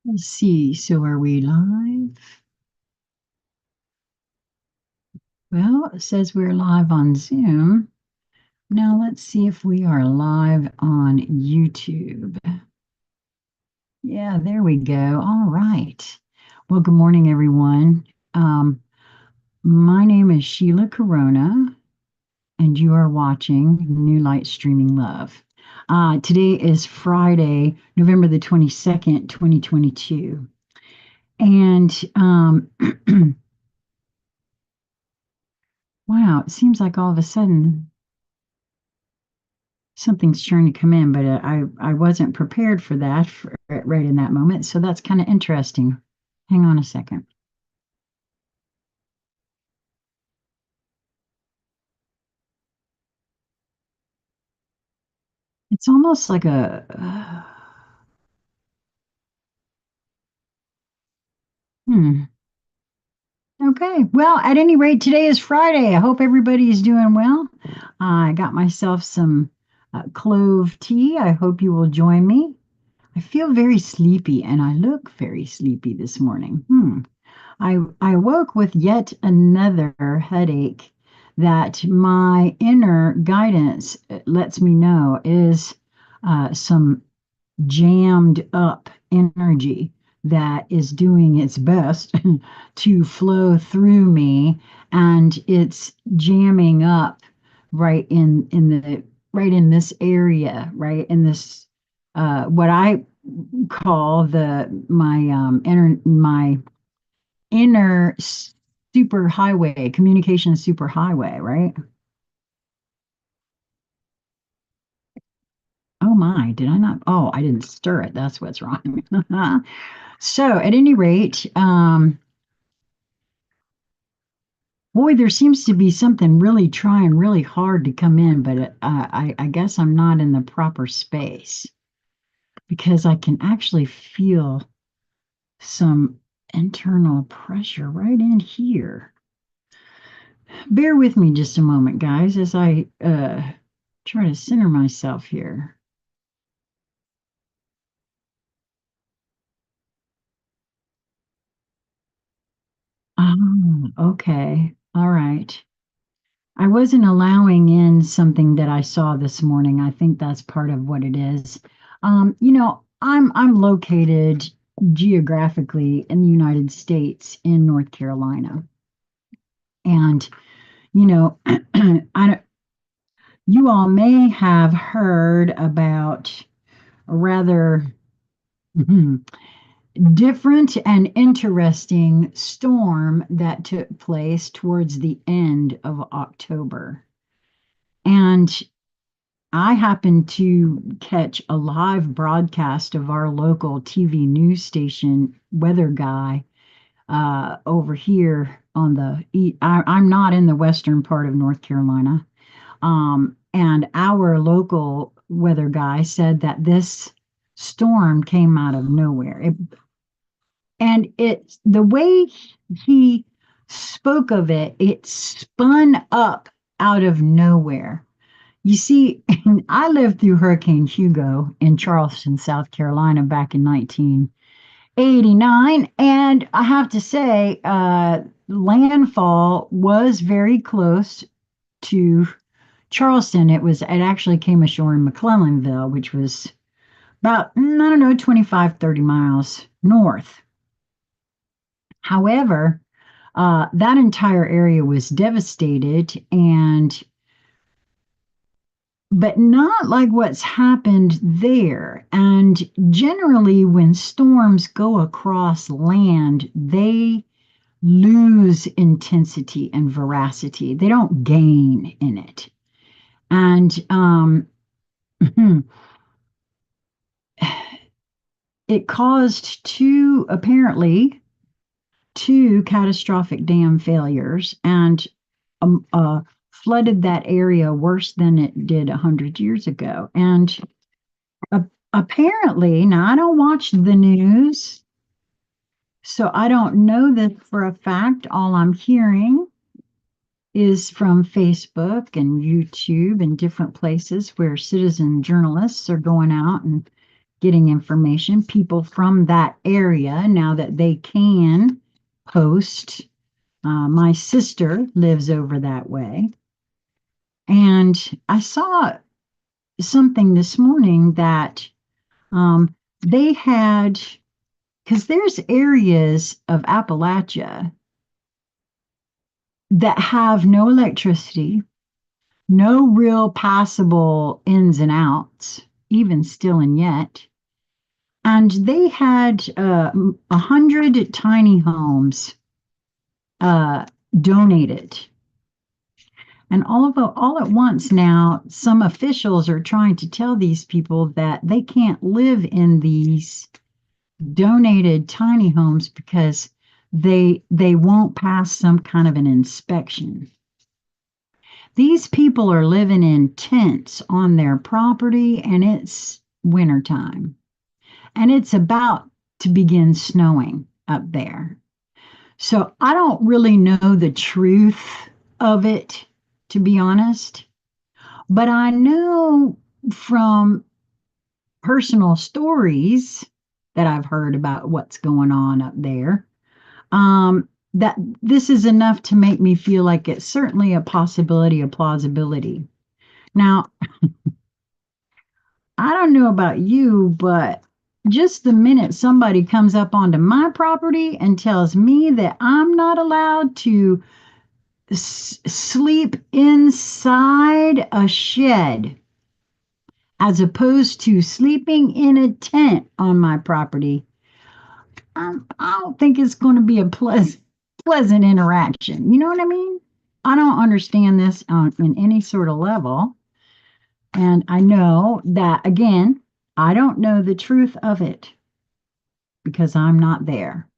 Let's see. So are we live? Well, it says we're live on Zoom. Now let's see if we are live on YouTube. Yeah, there we go. All right. Well, good morning, everyone. My name is Sheila Corona, and you are watching New Light Streaming Love. Today is Friday, November the 22nd, 2022. And wow, it seems like all of a sudden something's trying to come in, but I wasn't prepared for that right in that moment. So that's kind of interesting. Hang on a second. It's almost like a hmm. Okay. Well, at any rate, today is Friday. I hope everybody is doing well. I got myself some clove tea. I hope you will join me. I feel very sleepy and I look very sleepy this morning. I woke with yet another headache that my inner guidance lets me know is some jammed up energy that is doing its best to flow through me, and it's jamming up right in this area, right in this what I call the my inner super highway, communication super highway, right? Oh my, did I not? Oh, I didn't stir it. That's what's wrong. So, at any rate, boy, there seems to be something really trying really hard to come in, but I guess I'm not in the proper space because I can actually feel some internal pressure right in here. Bear with me just a moment, guys, as I try to center myself here. Oh, okay. All right. I wasn't allowing in something that I saw this morning. I think that's part of what it is. I'm located geographically in the United States in North Carolina. And, you know, I don't, you all may have heard about a rather different and interesting storm that took place towards the end of October. And I happened to catch a live broadcast of our local TV news station weather guy over here on I'm not in the western part of North Carolina. And our local weather guy said that this storm came out of nowhere. And it's the way he spoke of it, it spun up out of nowhere. You see, I lived through Hurricane Hugo in Charleston, South Carolina back in 1989. And I have to say, landfall was very close to Charleston. It actually came ashore in McClellanville, which was about, I don't know, 25, 30 miles north. However, that entire area was devastated, and but not like what's happened there. And generally, when storms go across land, they lose intensity and veracity. They don't gain in it. And it caused two catastrophic dam failures and flooded that area worse than it did 100 years ago. And apparently, now I don't watch the news, so I don't know that for a fact. All I'm hearing is from Facebook and YouTube and different places where citizen journalists are going out and getting information, people from that area, now that they can post. My sister lives over that way. And I saw something this morning that they had, because there's areas of Appalachia that have no electricity, no real passable ins and outs, even still and yet. And they had 100 tiny homes uh, donated. And all at once now, some officials are trying to tell these people that they can't live in these donated tiny homes because they won't pass some kind of an inspection. These people are living in tents on their property, and it's wintertime. And it's about to begin snowing up there. So I don't really know the truth of it, to be honest. But I know from personal stories that I've heard about what's going on up there, that this is enough to make me feel like it's certainly a possibility, a plausibility. Now, I don't know about you, but just the minute somebody comes up onto my property and tells me that I'm not allowed to sleep inside a shed as opposed to sleeping in a tent on my property, I don't think it's going to be a pleasant interaction. You know what I mean? I don't understand this in any sort of level. And I know that, again, I don't know the truth of it because I'm not there.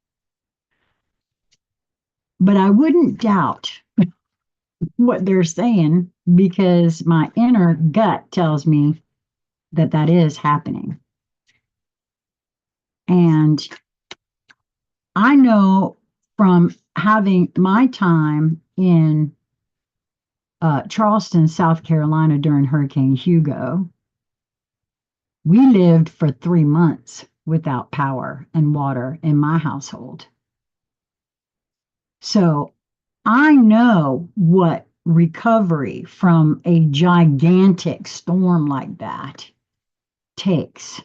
But I wouldn't doubt what they're saying because my inner gut tells me that that is happening. And I know from having my time in Charleston, South Carolina during Hurricane Hugo, we lived for 3 months without power and water in my household. So I know what recovery from a gigantic storm like that takes.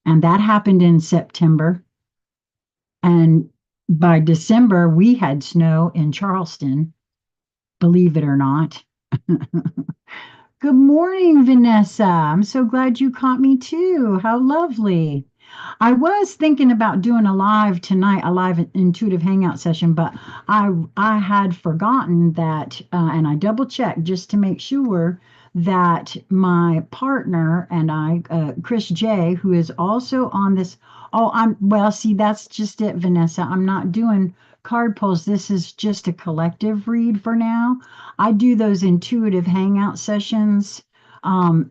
And that happened in September. And by December, we had snow in Charleston, believe it or not. Good morning, Vanessa. I'm so glad you caught me too. How lovely. I was thinking about doing a live tonight, a live intuitive hangout session, but I had forgotten that, and I double checked just to make sure that my partner and I, Chris J, who is also on this. Oh, well, see, that's just it, Vanessa. I'm not doing card pulls. This is just a collective read for now. I do those intuitive hangout sessions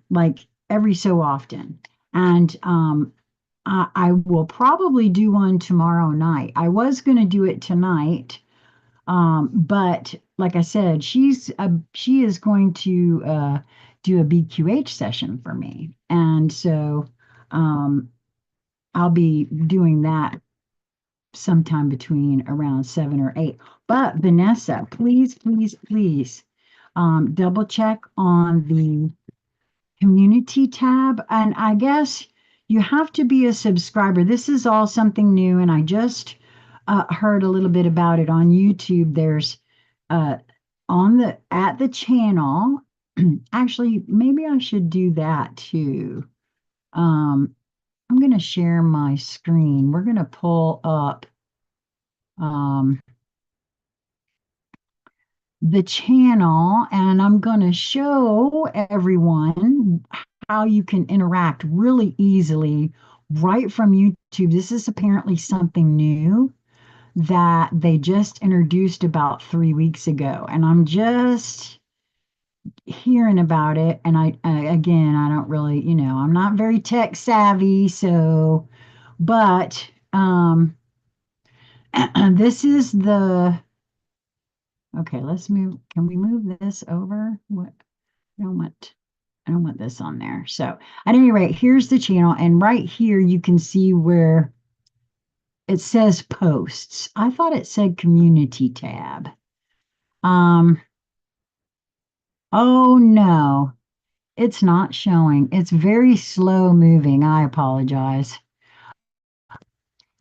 like every so often. And I will probably do one tomorrow night. I was going to do it tonight, but like I said, she is going to do a BQH session for me, and so I'll be doing that sometime between around 7 or 8. But Vanessa, please, please, please double check on the community tab. And I guess you have to be a subscriber. This is all something new, and I just heard a little bit about it on YouTube. There's uh, on the at the channel. Actually, maybe I should do that too. I'm going to share my screen. We're going to pull up um, the channel, and I'm going to show everyone how you can interact really easily right from YouTube. This is apparently something new that they just introduced about 3 weeks ago, and I'm just hearing about it. And again, I don't really, I'm not very tech savvy, so, but this is the, okay, let's move. Can we move this over? What? I don't want. I don't want this on there. So at any rate, here's the channel. And right here, you can see where it says posts. I thought it said community tab. Um, oh no, it's not showing. It's very slow moving. I apologize.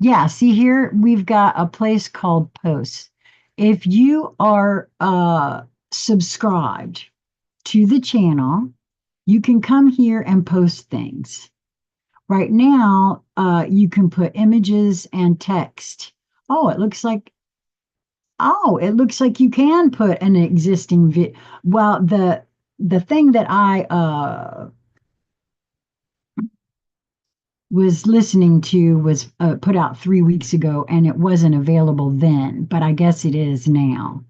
Yeah, see here, we've got a place called posts. If you are subscribed to the channel, you can come here and post things. Right now, you can put images and text. Oh, it looks like you can put an existing Well, the thing that I was listening to was put out 3 weeks ago, and it wasn't available then, but I guess it is now.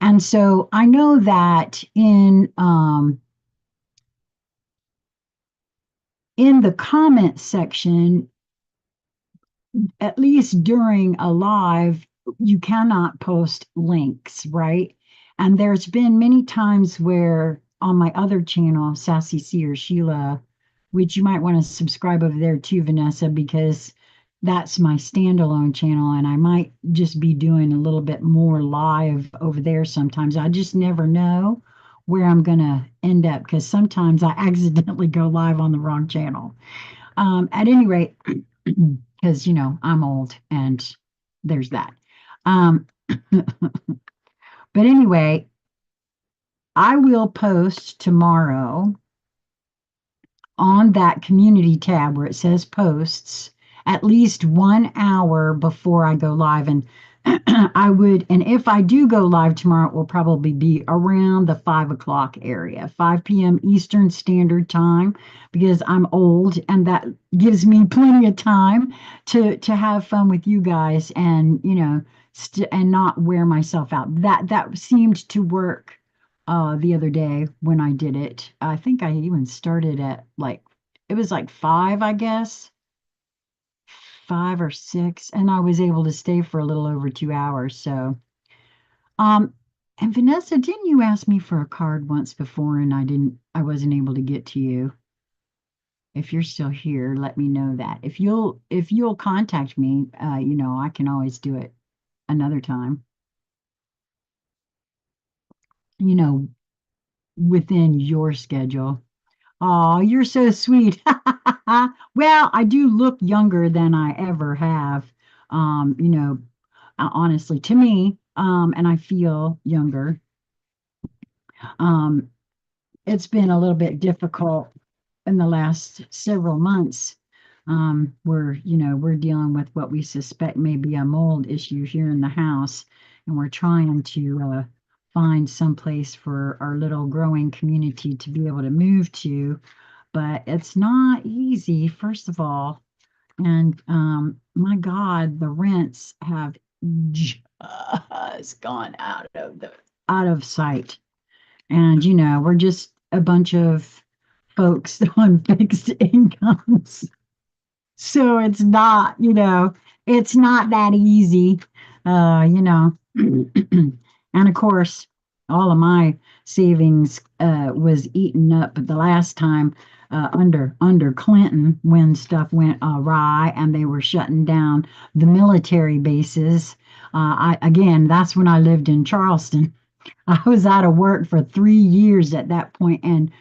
And so I know that in the comment section, at least during a live, you cannot post links, right? And there's been many times where on my other channel, Sassy C or Sheila, which you might want to subscribe over there too, Vanessa, because that's my standalone channel, and I might just be doing a little bit more live over there sometimes. I just never know where I'm going to end up because sometimes I accidentally go live on the wrong channel. At any rate, because I'm old and there's that. But anyway, I will post tomorrow on that community tab where it says posts at least 1 hour before I go live. And and if I do go live tomorrow, it will probably be around the 5 o'clock area, 5 p.m. Eastern Standard Time, because I'm old and that gives me plenty of time to have fun with you guys and, and not wear myself out. That seemed to work the other day when I did it. I think I even started at it was like 5, I guess, 5 or 6, and I was able to stay for a little over 2 hours. So, um, and Vanessa, didn't you ask me for a card once before and I wasn't able to get to you? If you're still here, let me know that. If you'll contact me, I can always do it another time, you know, within your schedule. Oh, you're so sweet. Well, I do look younger than I ever have. Honestly, to me, and I feel younger. Um, it's been a little bit difficult in the last several months. We're dealing with what we suspect may be a mold issue here in the house, and we're trying to find some place for our little growing community to be able to move to, but it's not easy, first of all. And my God, the rents have just gone out of sight. And we're just a bunch of folks on fixed incomes. So it's not that easy. And of course, all of my savings was eaten up the last time under Clinton when stuff went awry and they were shutting down the military bases. Again, that's when I lived in Charleston. I was out of work for 3 years at that point, and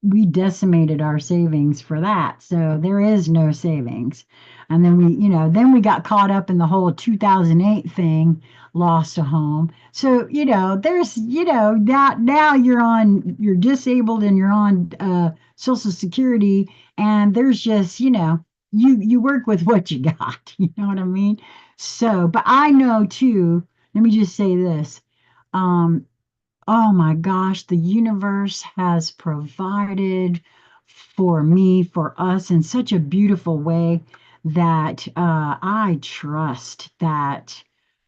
we decimated our savings for that. So there is no savings. And then we got caught up in the whole 2008 thing, lost a home. So, there's, now you're disabled and you're on Social Security, and there's just, you work with what you got. You know what I mean? So, but I know too, let me just say this. Um, Oh my gosh, the universe has provided for me, for us in such a beautiful way that I trust that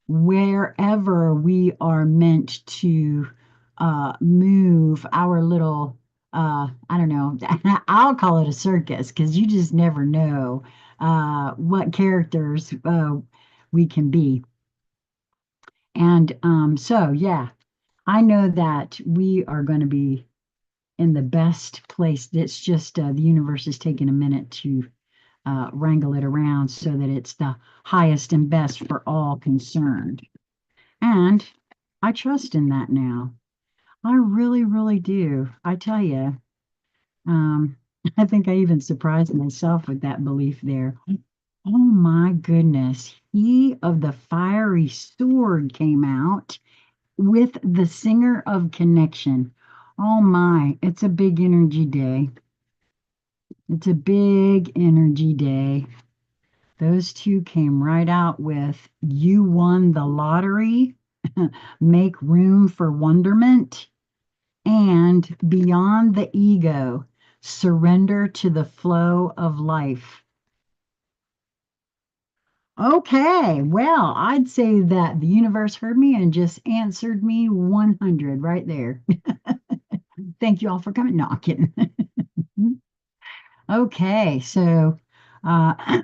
wherever we are meant to move our little, I don't know, I'll call it a circus because you just never know what characters we can be. And so, yeah. I know that we are going to be in the best place. It's just the universe is taking a minute to wrangle it around so that it's the highest and best for all concerned. And I trust in that now. I really, really do. I tell you, um, I think I even surprised myself with that belief there. Oh my goodness. He of the fiery sword came out with the singer of connection. Oh my, it's a big energy day. It's a big energy day. Those two came right out with you won the lottery, make room for wonderment, and beyond the ego, surrender to the flow of life. Okay, well, I'd say that the universe heard me and just answered me 100 right there. Thank you all for coming. No, I'm kidding. Okay, so uh,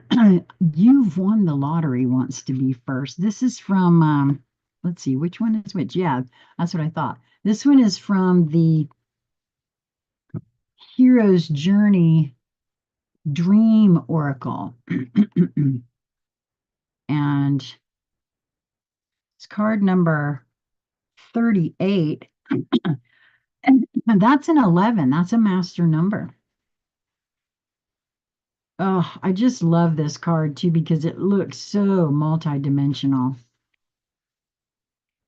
you've won the lottery wants to be first. This is from, let's see, which one is which? Yeah, that's what I thought. This one is from the Hero's Journey Dream Oracle. And it's card number 38. And that's an 11. That's a master number. Oh, I just love this card too because it looks so multidimensional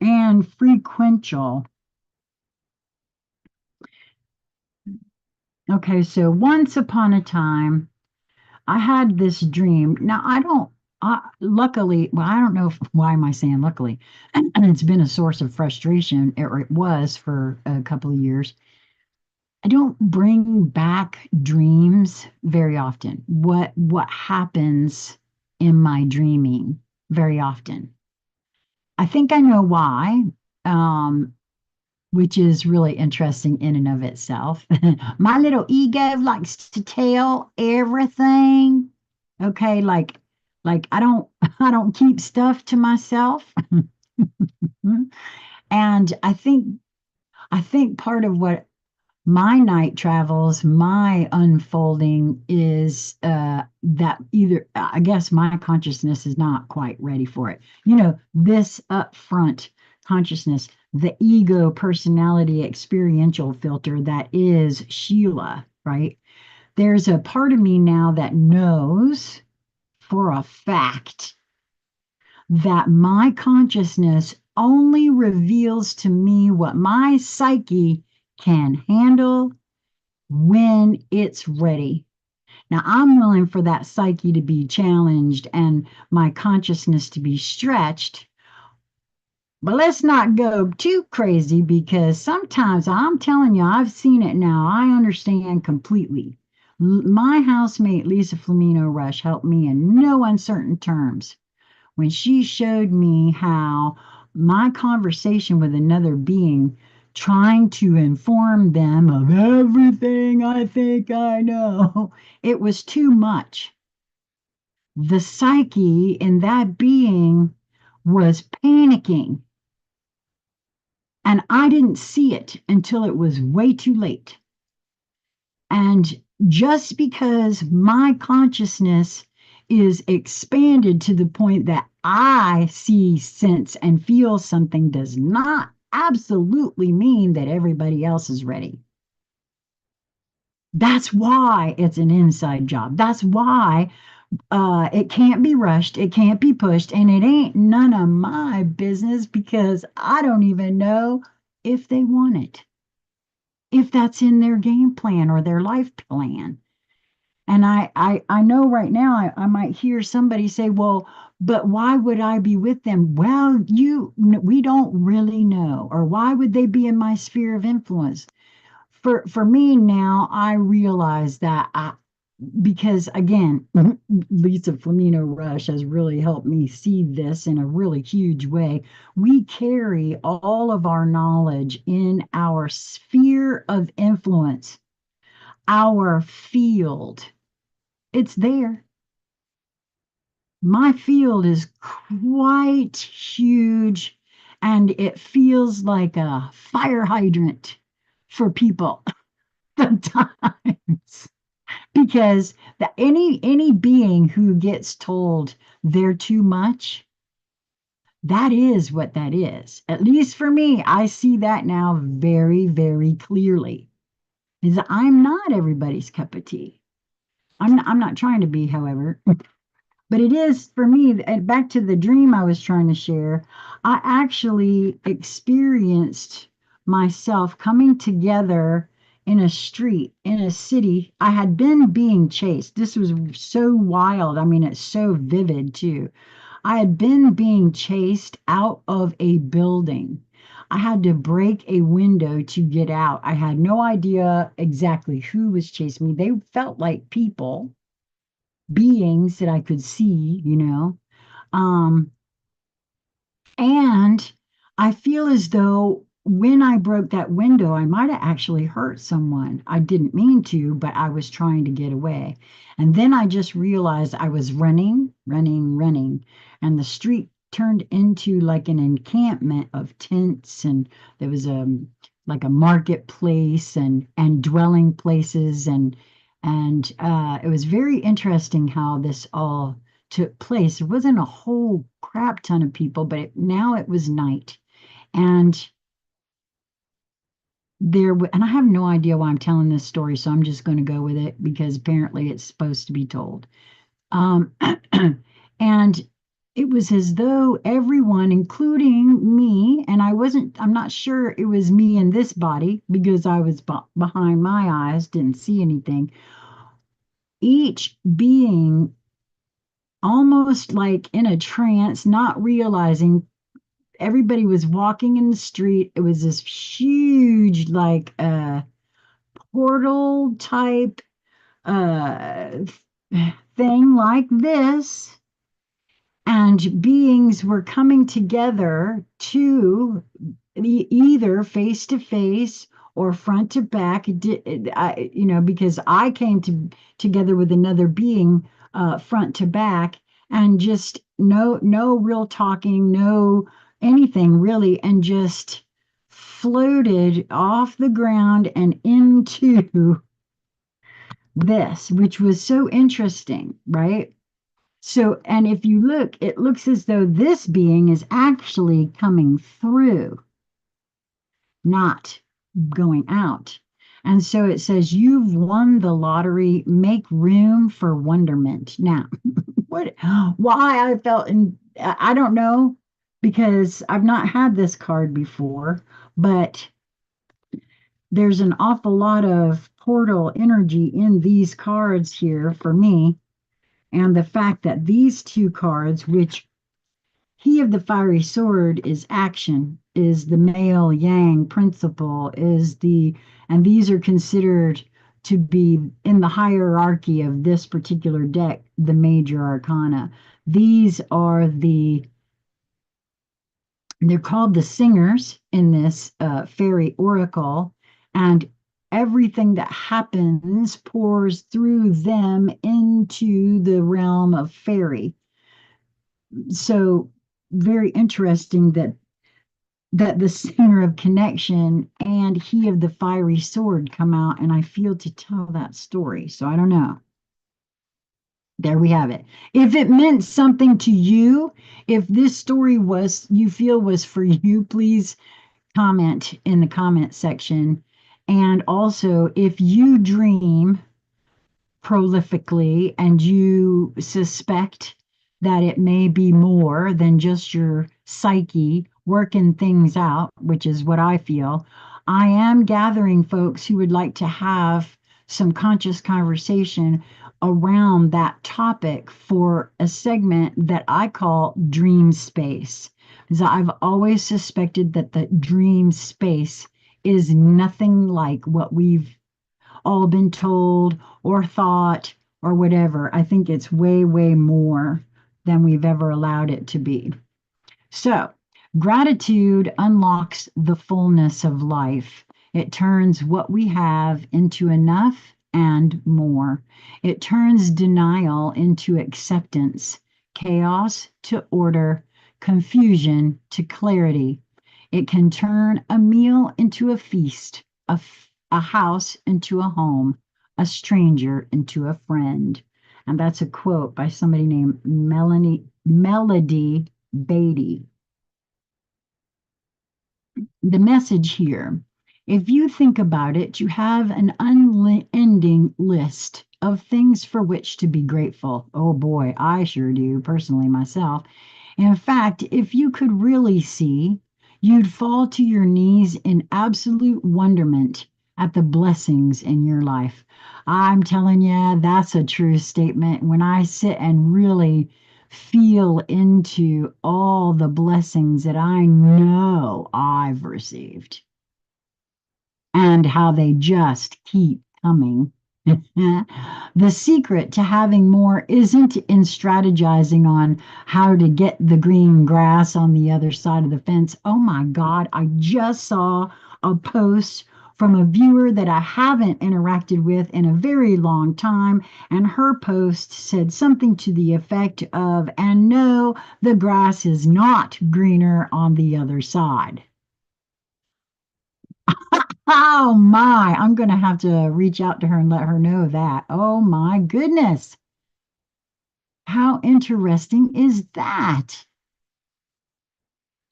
and frequential. Okay, so once upon a time, I had this dream. Now, I don't, luckily, well, I don't know why am I saying luckily? And it's been a source of frustration, or it was for a couple of years. I don't bring back dreams very often. What happens in my dreaming very often? I think I know why. Um, which is really interesting in and of itself. My little ego likes to tell everything. Okay, like I don't I don't keep stuff to myself. And I think part of what my night travels, my unfolding is that either I guess my consciousness is not quite ready for it. This upfront consciousness, the ego personality experiential filter that is Sheila, right? There's a part of me now that knows for a fact that my consciousness only reveals to me what my psyche can handle when it's ready. Now, I'm willing for that psyche to be challenged and my consciousness to be stretched, but let's not go too crazy because sometimes I'm telling you, I've seen it now. I understand completely. My housemate, Lisa Flamino Rush, helped me in no uncertain terms when she showed me how my conversation with another being, trying to inform them of everything I think I know, it was too much. The psyche in that being was panicking, and I didn't see it until it was way too late. And just because my consciousness is expanded to the point that I see, sense, and feel something does not absolutely mean that everybody else is ready. That's why it's an inside job. That's why it can't be rushed, it can't be pushed, and it ain't none of my business because I don't even know if they want it, if that's in their game plan or their life plan. And I know right now I might hear somebody say, well, but why would I be with them? Well, we don't really know. Or why would they be in my sphere of influence? For me now, I realize that because again, Lisa Flamino Rush has really helped me see this in a really huge way. We carry all of our knowledge in our sphere of influence, our field. It's there. My field is quite huge and it feels like a fire hydrant for people. the times because any being who gets told they're too much, that is what that is. At least for me, I see that now very, very clearly. Is I'm not everybody's cup of tea. I'm not trying to be, however. But it is for me, and back to the dream I was trying to share, I actually experienced myself coming together in a street, in a city. I had been being chased. This was so wild. I mean, it's so vivid too. I had been being chased out of a building. I had to break a window to get out. I had no idea exactly who was chasing me. They felt like people, beings that I could see, you know. Um, and I feel as though when I broke that window, I might have actually hurt someone. I didn't mean to, but I was trying to get away. And then I just realized I was running, running, running, and the street turned into like an encampment of tents, and there was a like a marketplace and dwelling places, and it was very interesting how this all took place. There wasn't a whole crap ton of people, but now it was night. And and I have no idea why I'm telling this story, so I'm just going to go with it because apparently it's supposed to be told. Um, and it was as though everyone, including me, and I'm not sure it was me in this body because I was behind my eyes, didn't see anything. Each being almost like in a trance, not realizing everybody was walking in the street. It was this huge, like, portal type uh, thing like this. And beings were coming together to either face to face or front to back. Because I came together with another being front to back, and just no real talking, no anything really, and just floated off the ground and into this, which was so interesting, right? So, and if you look, it looks as though this being is actually coming through, not going out. And so it says, you've won the lottery, make room for wonderment. Now, what, why I felt, I don't know, because I've not had this card before, but there's an awful lot of portal energy in these cards here for me. And the fact that these two cards, which he of the fiery sword is action, is the male yang principle, and these are considered to be in the hierarchy of this particular deck, the major arcana. These are they're called the singers in this fairy oracle, and everything that happens pours through them into the realm of fairy. So very interesting that the singer of connection and he of the fiery sword come out, and I feel to tell that story. So I don't know. There we have it. If it meant something to you, if this story was you feel was for you, please comment in the comment section. And also, if you dream prolifically and you suspect that it may be more than just your psyche working things out, which is what I feel, I am gathering folks who would like to have some conscious conversation around that topic for a segment that I call Dream Space. Because I've always suspected that the dream space is nothing like what we've all been told or thought or whatever. I think it's way, way more than we've ever allowed it to be. So, gratitude unlocks the fullness of life. It turns what we have into enough and more. It turns denial into acceptance, chaos to order, confusion to clarity. It can turn a meal into a feast, a house into a home, a stranger into a friend. And that's a quote by somebody named Melody Beatty. The message here, if you think about it, you have an unending list of things for which to be grateful. Oh boy, I sure do, personally, myself. In fact, if you could really see, you'd fall to your knees in absolute wonderment at the blessings in your life. I'm telling you, that's a true statement. When I sit and really feel into all the blessings that I know I've received and how they just keep coming. The secret to having more isn't in strategizing on how to get the green grass on the other side of the fence. Oh my God, I just saw a post from a viewer that I haven't interacted with in a very long time, and her post said something to the effect of, and no, the grass is not greener on the other side. Oh my, I'm going to have to reach out to her and let her know that. Oh my goodness. How interesting is that?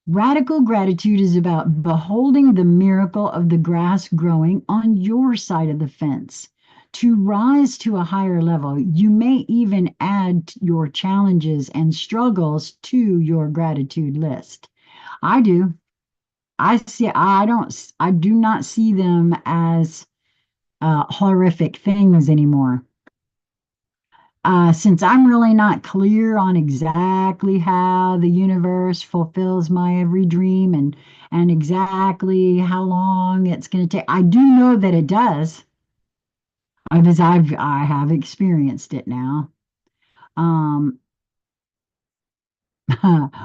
Radical gratitude is about beholding the miracle of the grass growing on your side of the fence. To rise to a higher level, you may even add your challenges and struggles to your gratitude list. I do. I do not see them as horrific things anymore. Since I'm really not clear on exactly how the universe fulfills my every dream and exactly how long it's going to take, I do know that it does because I have experienced it now. Um,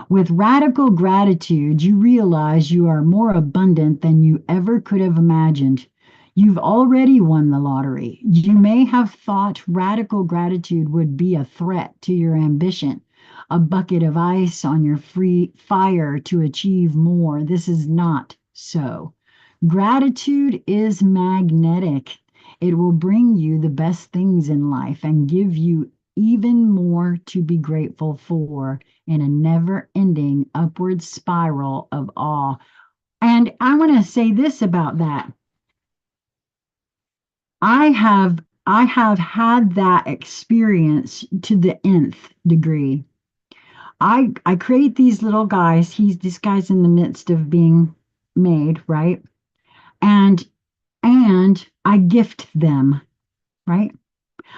with radical gratitude, you realize you are more abundant than you ever could have imagined. You've already won the lottery. You may have thought radical gratitude would be a threat to your ambition, a bucket of ice on your free fire to achieve more. This is not so. Gratitude is magnetic. It will bring you the best things in life and give you even more to be grateful for in a never ending upward spiral of awe. And I want to say this about that. I have had that experience to the nth degree. I create these little guys. This guy's in the midst of being made, right? And I gift them, right?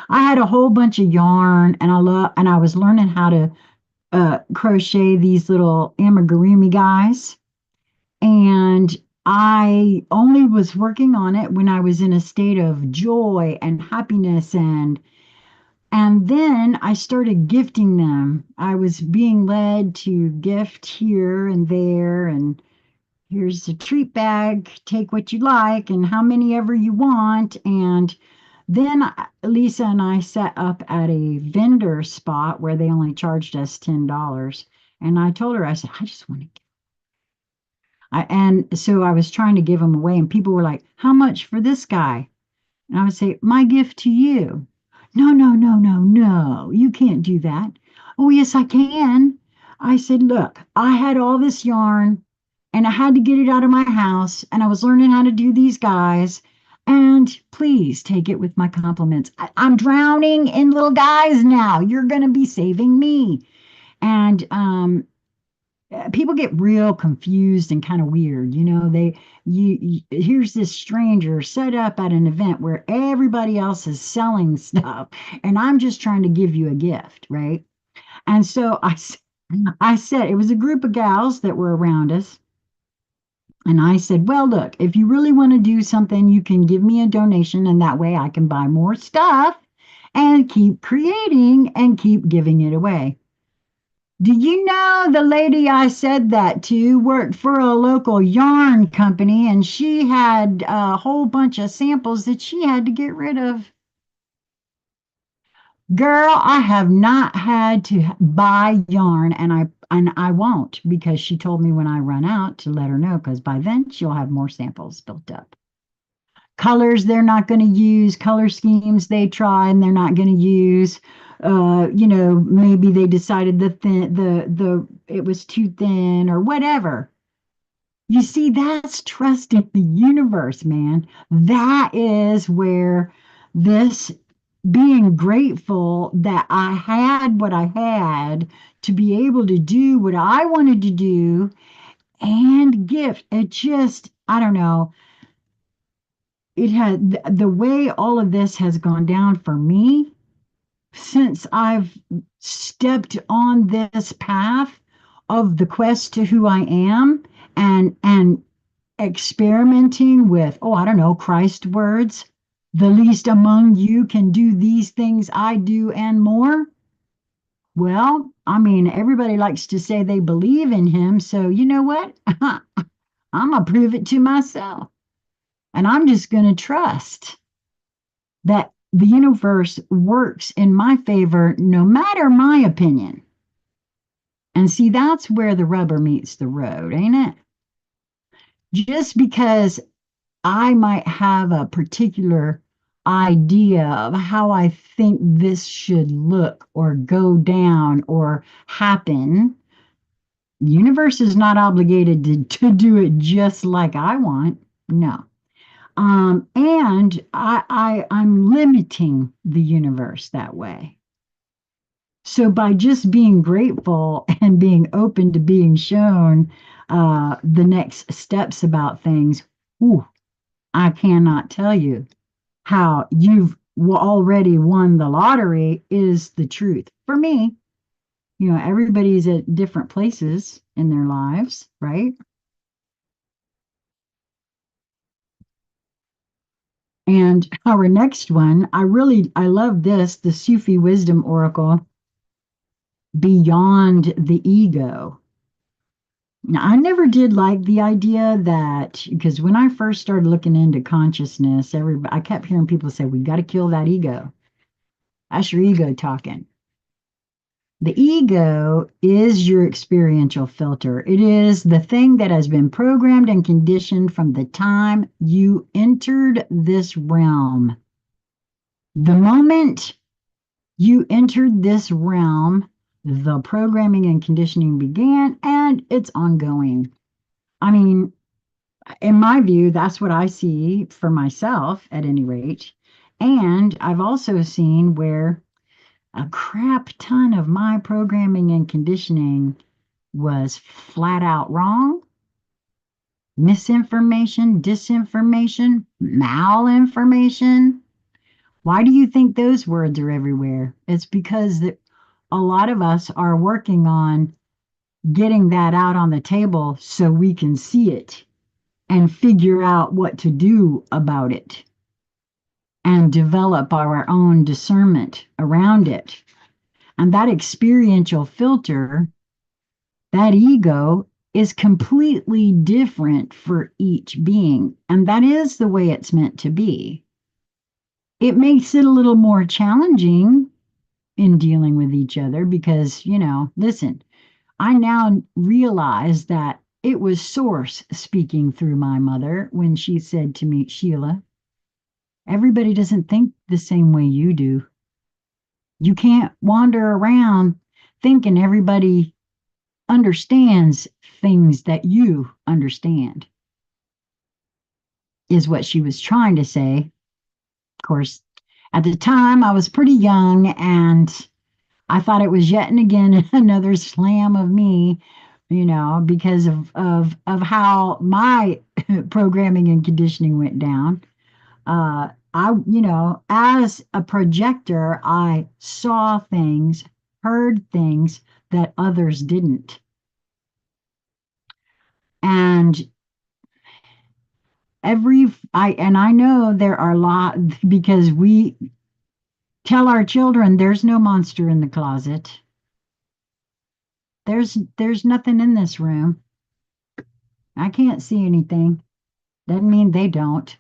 I had a whole bunch of yarn and I was learning how to crochet these little amigurumi guys. And I only was working on it when I was in a state of joy and happiness and then I started gifting them. I was being led to gift here and there and here's a treat bag, take what you like and how many ever you want. And then Lisa and I set up at a vendor spot where they only charged us $10. And I told her, I said, I just want to and so I was trying to give them away, and people were like, "How much for this guy?" And I would say, "My gift to you." No, no, no, no, no, you can't do that. Oh, yes, I can. I said, "Look, I had all this yarn, and I had to get it out of my house, and I was learning how to do these guys. And please take it with my compliments. I'm drowning in little guys now. You're going to be saving me." And people get real confused and kind of weird. Here's this stranger set up at an event where everybody else is selling stuff, and I'm just trying to give you a gift, right? And so I said it was a group of gals that were around us, and I said, well, look, if you really want to do something, you can give me a donation, and that way I can buy more stuff and keep creating and keep giving it away. Do you know the lady I said that to worked for a local yarn company and she had a whole bunch of samples that she had to get rid of? Girl, I have not had to buy yarn and I won't because she told me when I run out to let her know because by then she'll have more samples built up. colors they're not going to use, color schemes they try and they're not going to use. Maybe they decided the it was too thin or whatever. You see, that's trusting the universe, man. That is where this being grateful that I had what I had to be able to do what I wanted to do and gift. It just, I don't know, it had the way all of this has gone down for me since I've stepped on this path of the quest to who I am and experimenting with, oh, I don't know, Christ words. The least among you can do these things I do and more. Well, I mean, everybody likes to say they believe in him. So, you know what? I'm going to prove it to myself. And I'm just going to trust that the universe works in my favor no matter my opinion. And see, that's where the rubber meets the road, ain't it? Just because I might have a particular idea of how I think this should look or go down or happen, the universe is not obligated to do it just like I want. No. And I'm limiting the universe that way. So by just being grateful and being open to being shown the next steps about things, ooh, I cannot tell you how you've already won the lottery is the truth. For me, everybody's at different places in their lives, right? And our next one, I love this, the Sufi wisdom oracle, beyond the ego. Now, I never did like the idea that, because when I first started looking into consciousness, I kept hearing people say, we got to kill that ego. That's your ego talking. The ego is your experiential filter. It is the thing that has been programmed and conditioned from the time you entered this realm. The moment you entered this realm, the programming and conditioning began, and it's ongoing. I mean, in my view, that's what I see for myself at any rate. And I've also seen where a crap ton of my programming and conditioning was flat out wrong, misinformation, disinformation, malinformation. Why do you think those words are everywhere? It's because that a lot of us are working on getting that out on the table so we can see it and figure out what to do about it and develop our own discernment around it. And that experiential filter, that ego, is completely different for each being. And that is the way it's meant to be. It makes it a little more challenging in dealing with each other because, listen, I now realize that it was Source speaking through my mother when she said to me, Sheila, everybody doesn't think the same way you do. You can't wander around thinking everybody understands things that you understand, is what she was trying to say. Of course, at the time I was pretty young and I thought it was yet and again another slam of me, because of how my programming and conditioning went down. As a projector, I saw things, heard things that others didn't. And I know there are a lot because we tell our children there's no monster in the closet. There's nothing in this room. I can't see anything. Doesn't mean they don't.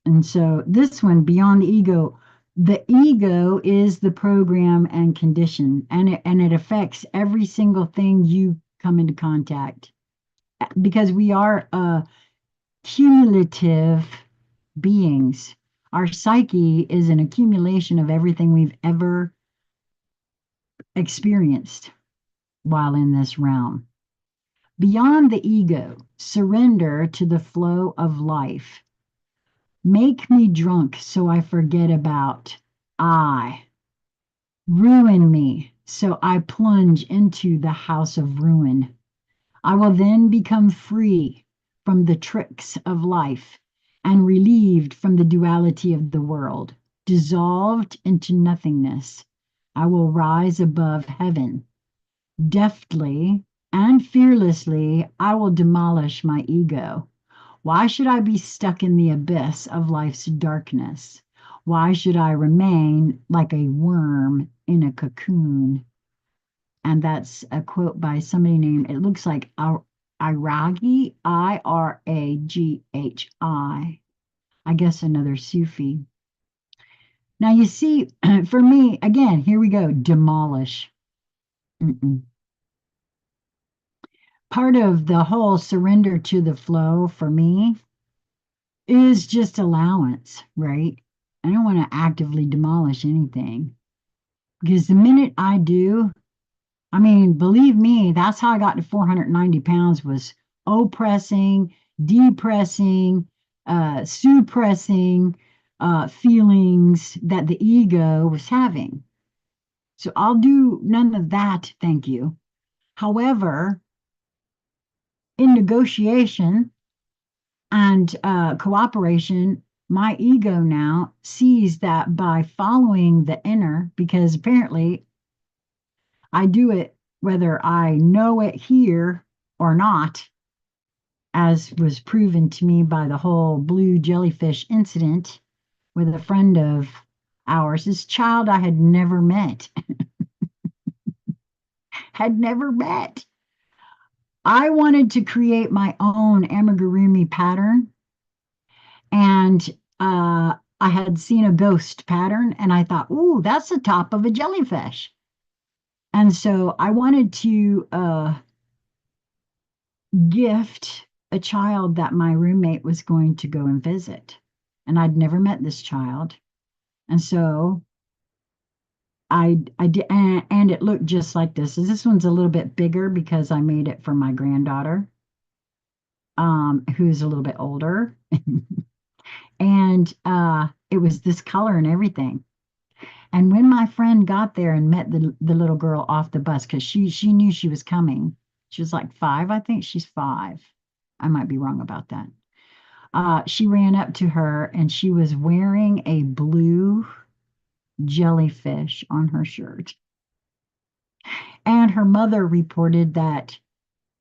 And so this one, beyond the ego is the program and condition, and it affects every single thing you come into contact because we are cumulative beings. Our psyche is an accumulation of everything we've ever experienced while in this realm. Beyond the ego, surrender to the flow of life. Make me drunk so I forget about I. Ruin me so I plunge into the house of ruin. I will then become free from the tricks of life and relieved from the duality of the world, dissolved into nothingness. I will rise above heaven. Deftly and fearlessly, I will demolish my ego. Why should I be stuck in the abyss of life's darkness? Why should I remain like a worm in a cocoon? And that's a quote by somebody named, it looks like Iragi, Iraghi. I guess another Sufi. Now, you see, for me, again, here we go, demolish. Mm-mm. Part of the whole surrender to the flow for me is just allowance, right? I don't want to actively demolish anything because the minute I do, I mean, believe me, that's how I got to 490 pounds was oppressing, depressing, suppressing feelings that the ego was having. So I'll do none of that, thank you. However, in negotiation and cooperation, my ego now sees that by following the inner, because apparently I do it whether I know it here or not, as was proven to me by the whole blue jellyfish incident with a friend of ours, this child I had never met, had never met. I wanted to create my own amigurumi pattern, and I had seen a ghost pattern, and I thought, ooh, that's the top of a jellyfish. And so I wanted to gift a child that my roommate was going to go and visit. And I'd never met this child. And so I did, and it looked just like this. This one's a little bit bigger because I made it for my granddaughter, who's a little bit older. And it was this color and everything. And when my friend got there and met the little girl off the bus, because she knew she was coming, she was like 5, I think she's 5. I might be wrong about that. She ran up to her and she was wearing a blue jellyfish on her shirt. And her mother reported that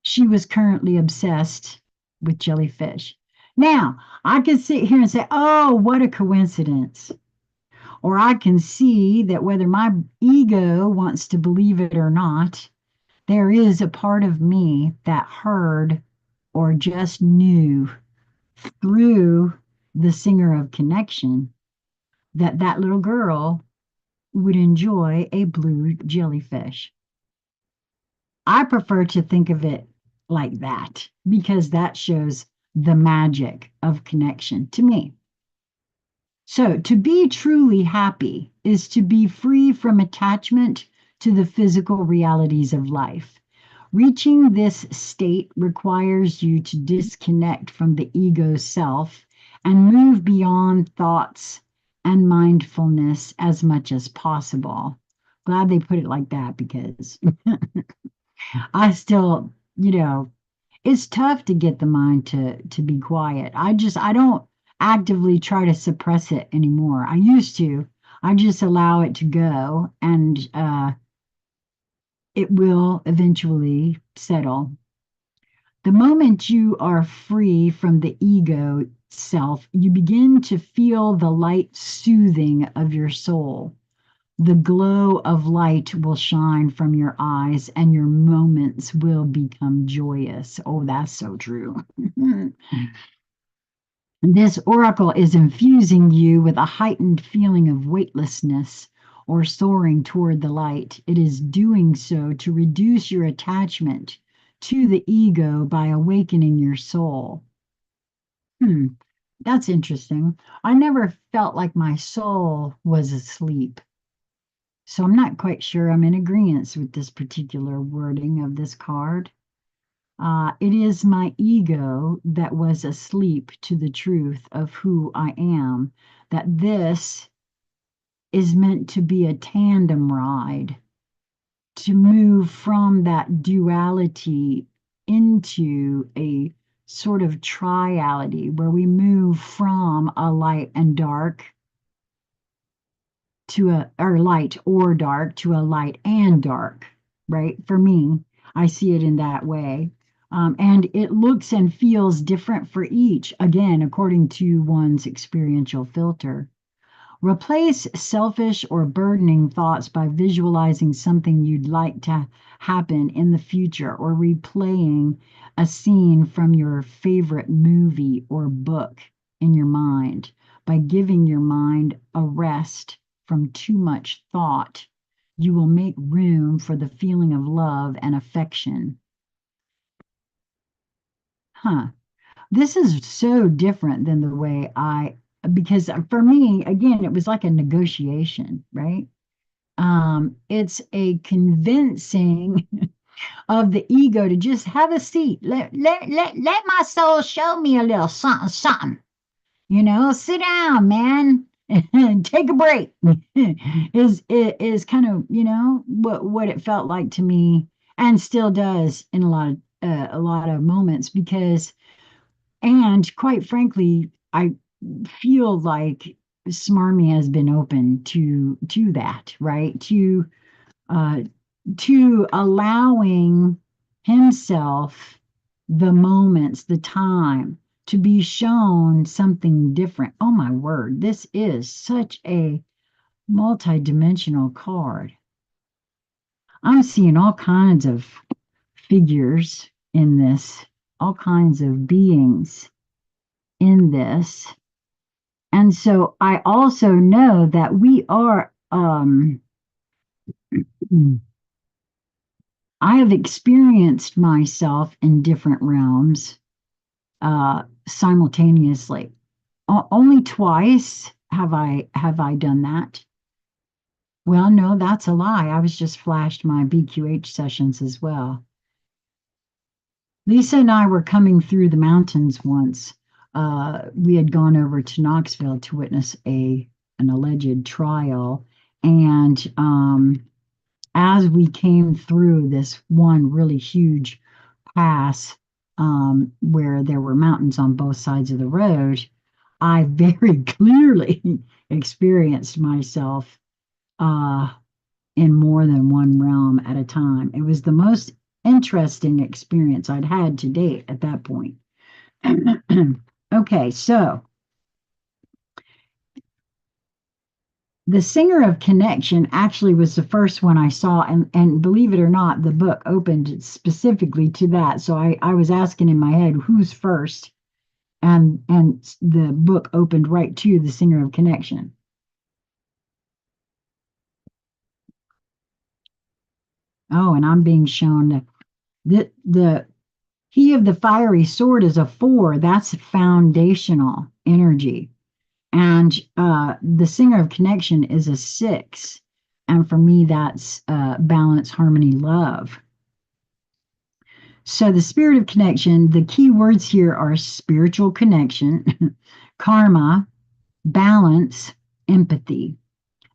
she was currently obsessed with jellyfish. Now, I can sit here and say, oh, what a coincidence. Or I can see that whether my ego wants to believe it or not, there is a part of me that heard or just knew through the singer of connection that that little girl would enjoy a blue jellyfish. I prefer to think of it like that because that shows the magic of connection to me. So, to be truly happy is to be free from attachment to the physical realities of life. Reaching this state requires you to disconnect from the ego self and move beyond thoughts and mindfulness as much as possible. Glad they put it like that because I still, it's tough to get the mind to be quiet. I don't actively try to suppress it anymore. I used to. I just allow it to go, and it will eventually settle. The moment you are free from the ego self, you begin to feel the light soothing of your soul. The glow of light will shine from your eyes and your moments will become joyous. Oh, that's so true. This oracle is infusing you with a heightened feeling of weightlessness or soaring toward the light. It is doing so to reduce your attachment to the ego by awakening your soul. Hmm, that's interesting. I never felt like my soul was asleep. So I'm not quite sure I'm in agreement with this particular wording of this card. It is my ego that was asleep to the truth of who I am, that this is meant to be a tandem ride, to move from that duality into a sort of triality where we move from a light and dark to a or light or dark to a light and dark, right? For me, I see it in that way. And it looks and feels different for each, again, according to one's experiential filter. Replace selfish or burdening thoughts by visualizing something you'd like to happen in the future or replaying a scene from your favorite movie or book in your mind. By giving your mind a rest from too much thought, you will make room for the feeling of love and affection. Huh. This is so different than the way because for me, again, it was like a negotiation, right? It's a convincing of the ego to just have a seat. Let my soul show me a little something, something. Sit down, man, and take a break. is kind of what it felt like to me, and still does in a lot of moments because, and quite frankly, I feel like Smarmy has been open to that, right? Uh, to allowing himself the moments, the time to be shown something different. Oh my word, this is such a multidimensional card. I'm seeing all kinds of figures in this, all kinds of beings in this. And so I also know that we are, I have experienced myself in different realms simultaneously. Only twice have I done that. Well, no, that's a lie. I was just flashed my BQH sessions as well. Lisa and I were coming through the mountains once. We had gone over to Knoxville to witness an alleged trial, and as we came through this one really huge pass where there were mountains on both sides of the road, I very clearly experienced myself uh, in more than one realm at a time. It was the most interesting experience I'd had to date at that point. Okay, so the Singer of Connection actually was the first one I saw, and believe it or not, the book opened specifically to that. So I was asking in my head, who's first? And the book opened right to the Singer of Connection. Oh, and I'm being shown the He of the Fiery Sword is a 4. That's foundational energy. And the Singer of Connection is a 6. And for me, that's balance, harmony, love. So the Spirit of Connection, the key words here are spiritual connection, karma, balance, empathy.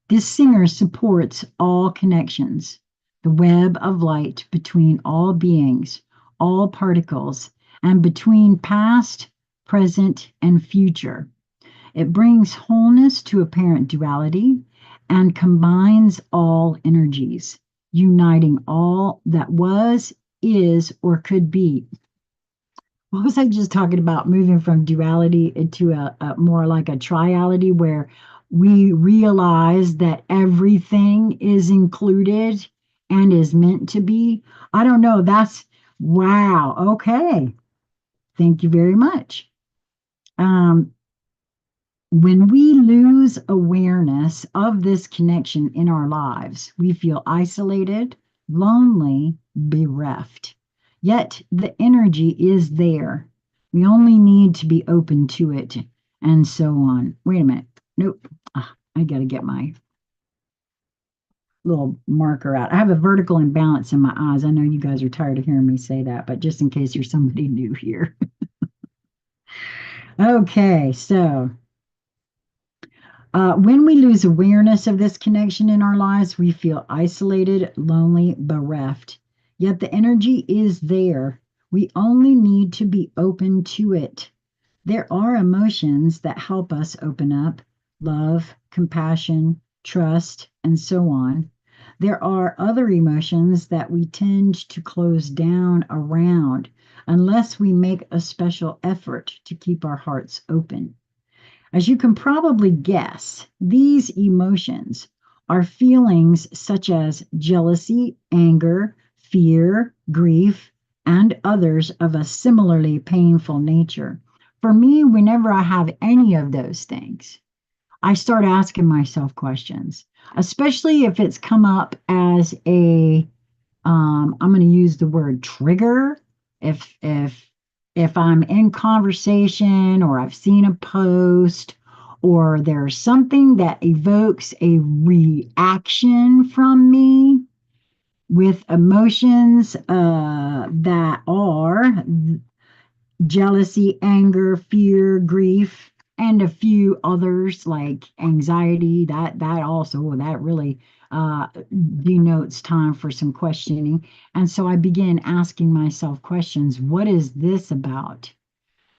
This singer supports all connections, the web of light between all beings, all particles, and between past, present, and future. It brings wholeness to apparent duality and combines all energies, uniting all that was, is, or could be. What was I just talking about? Moving from duality into a more like a triality where we realize that everything is included and is meant to be. I don't know. That's wow. Okay. Thank you very much. Um, when we lose awareness of this connection in our lives, we feel isolated, lonely, bereft. Yet the energy is there. We only need to be open to it, and so on. Wait a minute. Nope. I got to get my little marker out. I have a vertical imbalance in my eyes. I know you guys are tired of hearing me say that, but just in case you're somebody new here. Okay, so when we lose awareness of this connection in our lives, we feel isolated, lonely, bereft. Yet the energy is there. We only need to be open to it. There are emotions that help us open up: love, compassion, trust, and so on. There are other emotions that we tend to close down around unless we make a special effort to keep our hearts open. As you can probably guess, these emotions are feelings such as jealousy, anger, fear, grief, and others of a similarly painful nature. For me, whenever I have any of those things, I start asking myself questions, especially if it's come up as a I'm going to use the word trigger. If I'm in conversation or I've seen a post or there's something that evokes a reaction from me with emotions that are jealousy, anger, fear, grief, and a few others like anxiety. That also that really denotes time for some questioning. And so I begin asking myself questions. What is this about?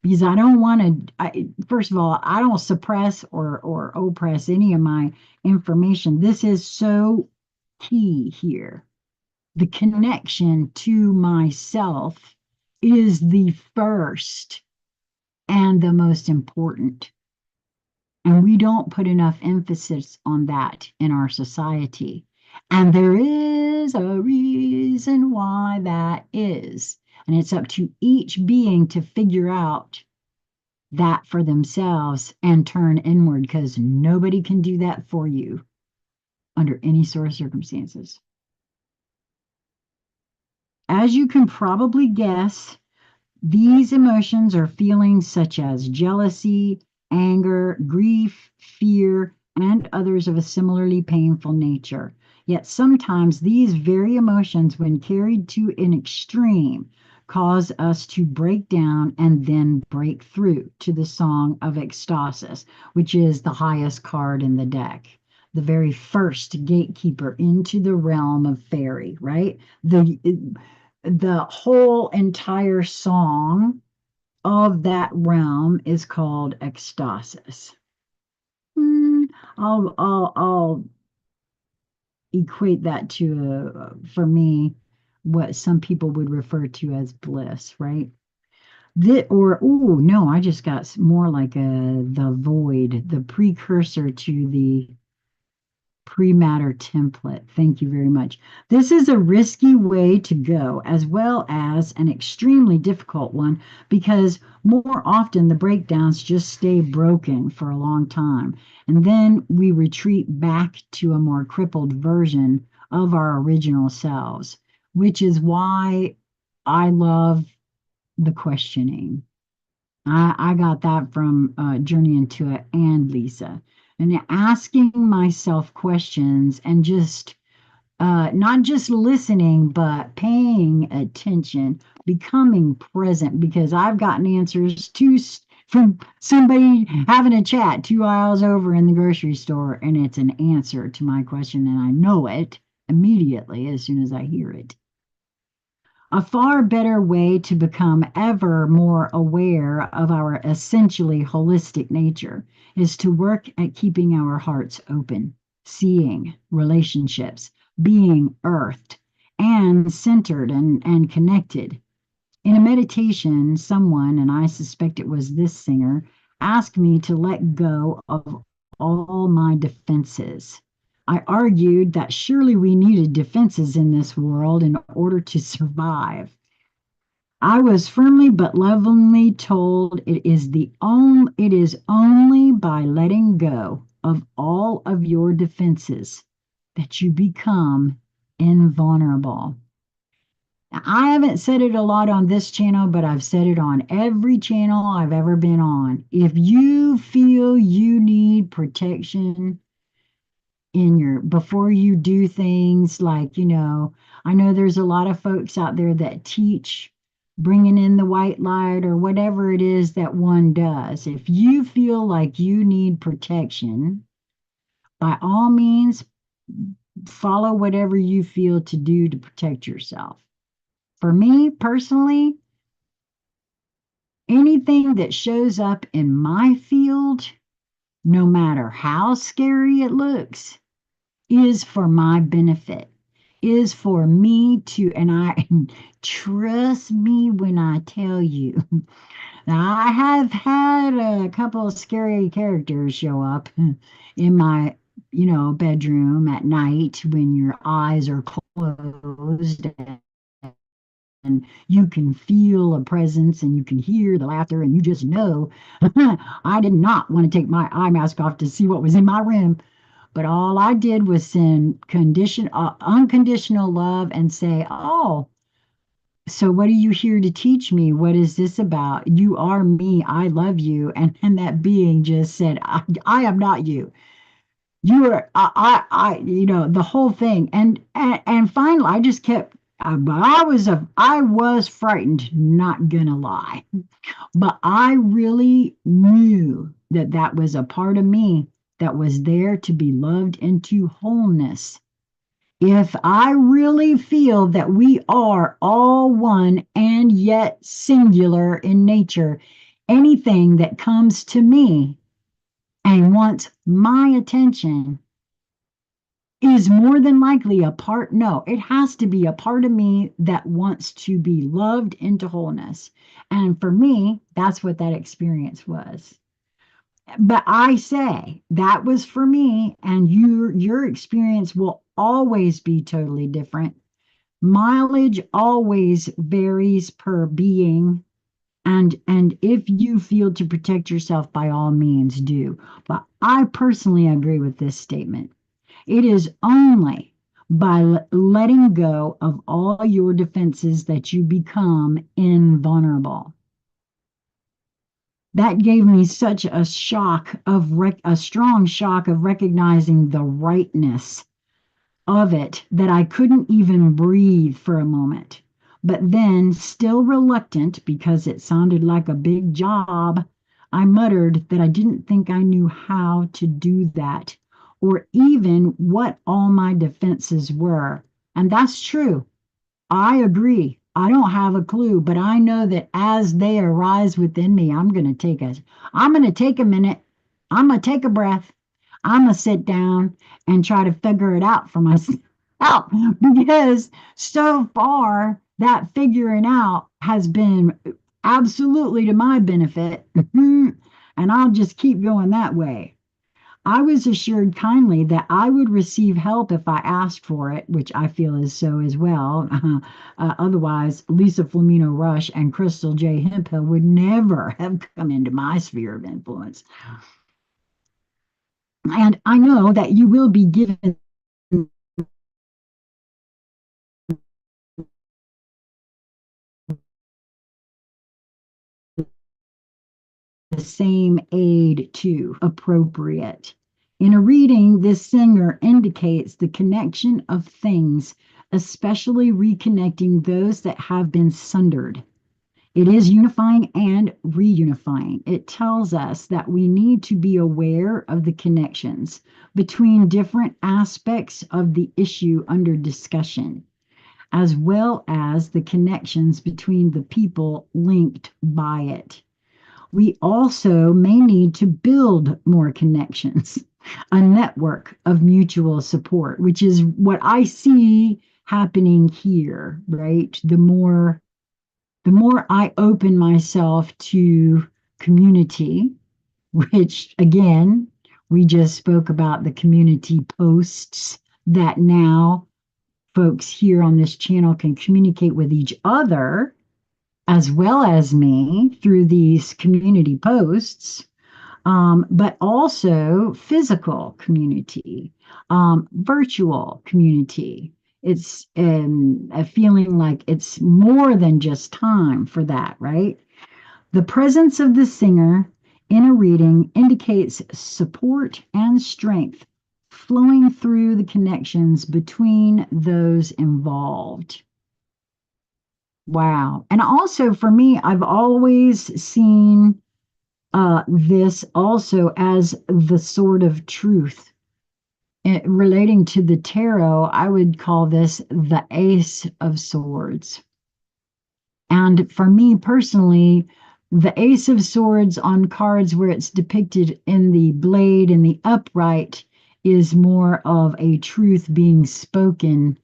Because I don't want to. First of all, I don't suppress or oppress any of my information. This is so key here. The connection to myself is the first and the most important. And we don't put enough emphasis on that in our society. And there is a reason why that is. And it's up to each being to figure out that for themselves and turn inward because nobody can do that for you under any sort of circumstances. As you can probably guess, these emotions are feelings such as jealousy, anger, grief, fear, and others of a similarly painful nature. Yet sometimes these very emotions, when carried to an extreme, cause us to break down and then break through to the Song of Ecstasis, which is the highest card in the deck. The very first gatekeeper into the realm of fairy, right? The whole entire song of that realm is called ecstasis. Hmm, I'll equate that to for me what some people would refer to as bliss, right? Or oh no, I just got more like the void, the precursor to the pre-matter template. Thank you very much. This is a risky way to go, as well as an extremely difficult one, because more often the breakdowns just stay broken for a long time. And then we retreat back to a more crippled version of our original selves, which is why I love the questioning. I got that from Journey into It and Lisa. And asking myself questions and just not just listening, but paying attention, becoming present, because I've gotten answers from somebody having a chat 2 aisles over in the grocery store, and it's an answer to my question, and I know it immediately as soon as I hear it. A far better way to become ever more aware of our essentially holistic nature is to work at keeping our hearts open, seeing relationships, being earthed, and centered and connected. In a meditation, someone, and I suspect it was this singer, asked me to let go of all my defenses. I argued that surely we needed defenses in this world in order to survive. I was firmly but lovingly told it is only by letting go of all of your defenses that you become invulnerable. I haven't said it a lot on this channel, but I've said it on every channel I've ever been on. If you feel you need protection in your before you do things like, I know there's a lot of folks out there that teach bringing in the white light or whatever it is that one does. If you feel like you need protection, by all means, follow whatever you feel to do to protect yourself. For me personally, anything that shows up in my field, no matter how scary it looks, is for my benefit, is for me to, and I trust me when I tell you, I have had a couple of scary characters show up in my, bedroom at night when your eyes are closed and you can feel a presence and you can hear the laughter and you just know I did not want to take my eye mask off to see what was in my room. But all I did was send unconditional love and say, "Oh, so what are you here to teach me? What is this about? You are me. I love you." And that being just said, I am not you. You are, the whole thing. And finally, I just kept, I was frightened, not gonna lie. But I really knew that that was a part of me that was there to be loved into wholeness. If I really feel that we are all one and yet singular in nature, anything that comes to me and wants my attention is more than likely a part, no, it has to be a part of me that wants to be loved into wholeness. And for me, that's what that experience was. But I say that was for me, and your experience will always be totally different. Mileage always varies per being. And if you feel to protect yourself, by all means do. But I personally agree with this statement. It is only by letting go of all your defenses that you become invulnerable. That gave me such a a strong shock of recognizing the rightness of it that I couldn't even breathe for a moment. But then, still reluctant because it sounded like a big job, I muttered that I didn't think I knew how to do that or even what all my defenses were. And that's true. I agree. I don't have a clue, but I know that as they arise within me, I'm going to take a minute. I'm going to take a breath. I'm going to sit down and try to figure it out for myself because so far that figuring out has been absolutely to my benefit. And I'll just keep going that way. I was assured kindly that I would receive help if I asked for it, which I feel is so as well. Otherwise, Lisa Flamino Rush and Crystal J. Hemphill would never have come into my sphere of influence. And I know that you will be given the same aid too, appropriate. In a reading, this singer indicates the connection of things, especially reconnecting those that have been sundered. It is unifying and reunifying. It tells us that we need to be aware of the connections between different aspects of the issue under discussion, as well as the connections between the people linked by it. We also may need to build more connections, a network of mutual support, which is what I see happening here, right? The more I open myself to community, which again, we just spoke about the community posts that now folks here on this channel can communicate with each other as well as me through these community posts, but also physical community, virtual community. it's a feeling like it's more than just time for that, right? The presence of the singer in a reading indicates support and strength flowing through the connections between those involved. Wow. And also for me, I've always seen this also as the sword of truth. Relating to the tarot, I would call this the Ace of Swords. And for me personally, the Ace of Swords on cards where it's depicted in the blade in the upright is more of a truth being spoken.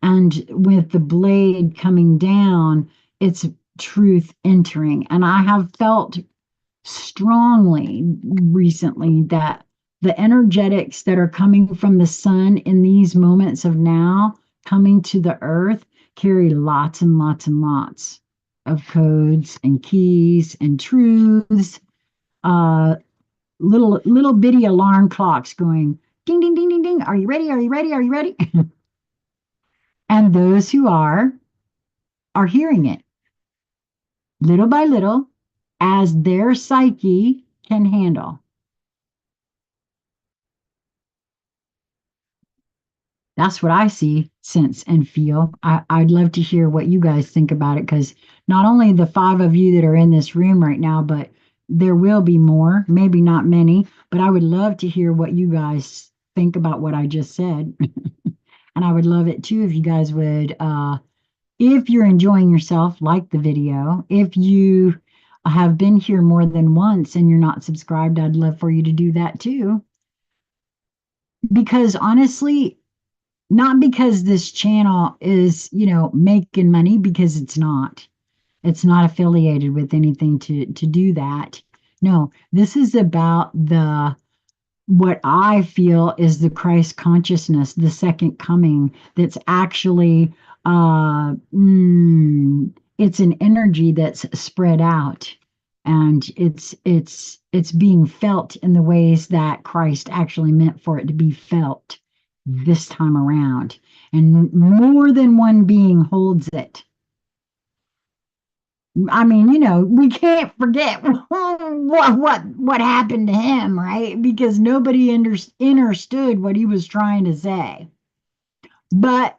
And with the blade coming down, it's truth entering. And I have felt strongly recently that the energetics that are coming from the sun in these moments of now coming to the earth carry lots and lots and lots of codes and keys and truths, uh, little bitty alarm clocks going ding ding ding ding ding. Are you ready? Are you ready? Are you ready? And those who are hearing it little by little as their psyche can handle. That's what I see, sense, and feel. I'd love to hear what you guys think about it because not only the five of you that are in this room right now, but there will be more, maybe not many, but I would love to hear what you guys think about what I just said. And I would love it too if you guys would, if you're enjoying yourself, like the video. If you have been here more than once and you're not subscribed, I'd love for you to do that too. Because honestly, not because this channel is, making money, because it's not. It's not affiliated with anything to do that. No, this is about the what I feel is the Christ consciousness, the second coming, that's actually it's an energy that's spread out, and it's being felt in the ways that Christ actually meant for it to be felt this time around. And more than one being holds it. I mean, we can't forget what happened to him, right? Because nobody understood what he was trying to say. But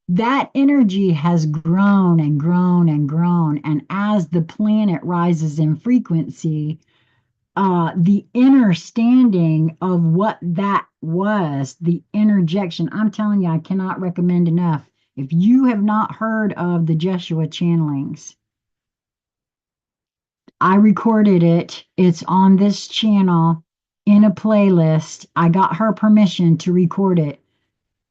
that energy has grown and grown and grown. And as the planet rises in frequency, the understanding of what that was, the interjection, I'm telling you, I cannot recommend enough. If you have not heard of the Jeshua channelings, I recorded it. It's on this channel in a playlist. I got her permission to record it.